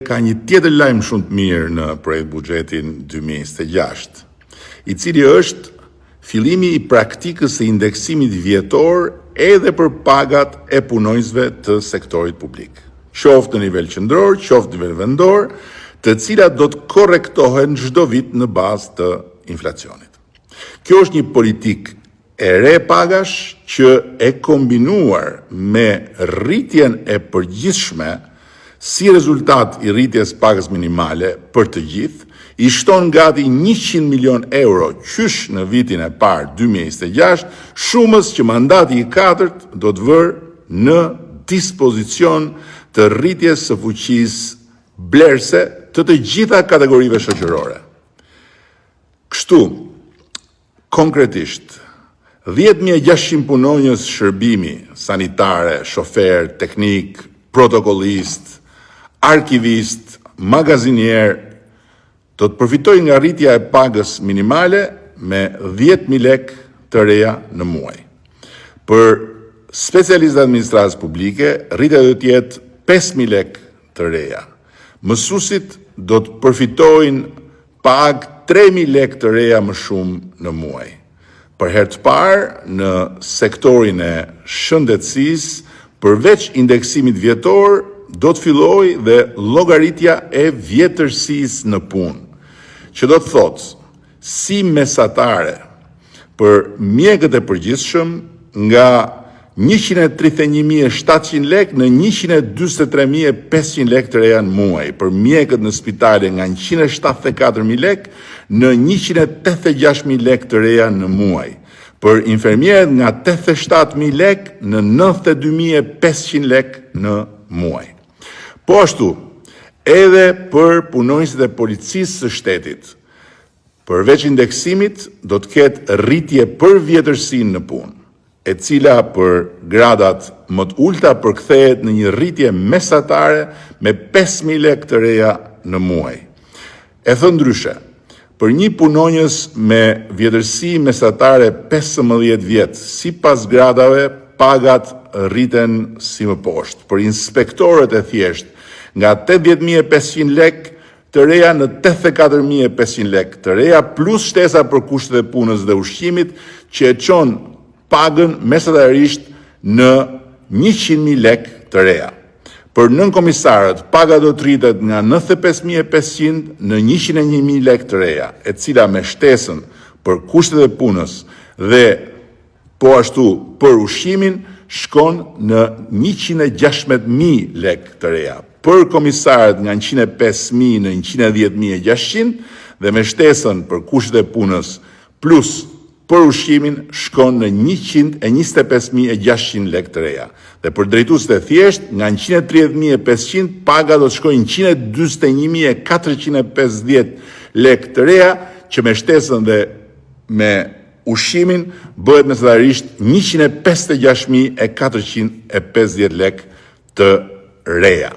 Ka një tjetër lajm shumë të mirë në projekt buxhetin 2026, i cili është fillimi i praktikës së indeksimit vjetor edhe për pagat e punonjësve të sektorit publik, qoftë në nivel qendror, qoftë në nivel vendor, të cilat do të korrektohen çdo vit në bazë të inflacionit. Kjo është një politikë e re pagash që e kombinuar me rritjen e përgjithshme si rezultat i rritjes pagës minimale për të gjithë, i shton gati 100 milion euro qysh në vitin e parë 2026, shumës që mandati i katërt do të vërë në dispozicion të rritjes së fuqisë blerëse të gjitha kategorive shoqërore. Kështu, konkretisht, 10.600 punonjës shërbimi, sanitare, shofer, teknik, protokollist, arkivist, magazinier, do të përfitojnë nga rritja e pagës minimale me 10.000 lekë të reja në muaj. Për specialistët administratës publike, rritja do të jetë 5.000 lekë të reja. Mësuesit do të përfitojnë pagë 3.000 lekë të reja më shumë në muaj. Për herë të parë, në sektorin e shëndetësisë, përveç indeksimit vjetor, do të filloj dhe llogaritja e vjetërsisë në punë, që do të thotë si mesatare për mjekët e përgjithshëm nga 131.700 lekë në 143.500 lekë të reja në muaj, për mjekët në spitale nga 174.000 lekë në 186.000 lekë të reja në muaj, për infermierët nga 87.000 lekë në 92.500 lekë në muaj. Po ashtu, edhe për punonjësit e policisë së shtetit, përveç indeksimit do të ketë rritje për vjetërsinë në punë, e cila për gradat më të ulta përkthehet në një rritje mesatare me 5.000 lekë të reja në muaj. E thënë ndryshe, për një punonjës me vjetërsi mesatare 15 vjet, sipas gradave, pagat rriten si më poshtë. Për inspektorët e thjesht, nga 80.500 lekë të reja në 84.500 lekë të reja, plus shtesa për kushtet e punës dhe ushqimit, që e çon pagën mesatarisht në 100.000 lekë të reja. Për nënkomisarët, paga do të rritet nga 95.500 në 101.000 lekë të reja, e cila me shtesën për kushtet e punës dhe po ashtu për ushqimin shkon në 116.000 lekë të reja. Për komisarët nga 105.000 në 110.600 dhe me shtesën për kushtet e punës plus për ushqimin shkon në 125.600 lekë të reja. Dhe për drejtuesit e thjesht, nga 130.500 paga do të shkojnë 141.450 lekë të reja, që me shtesën dhe me ushqimin bëhet mesatarisht 156.450 lekë të reja.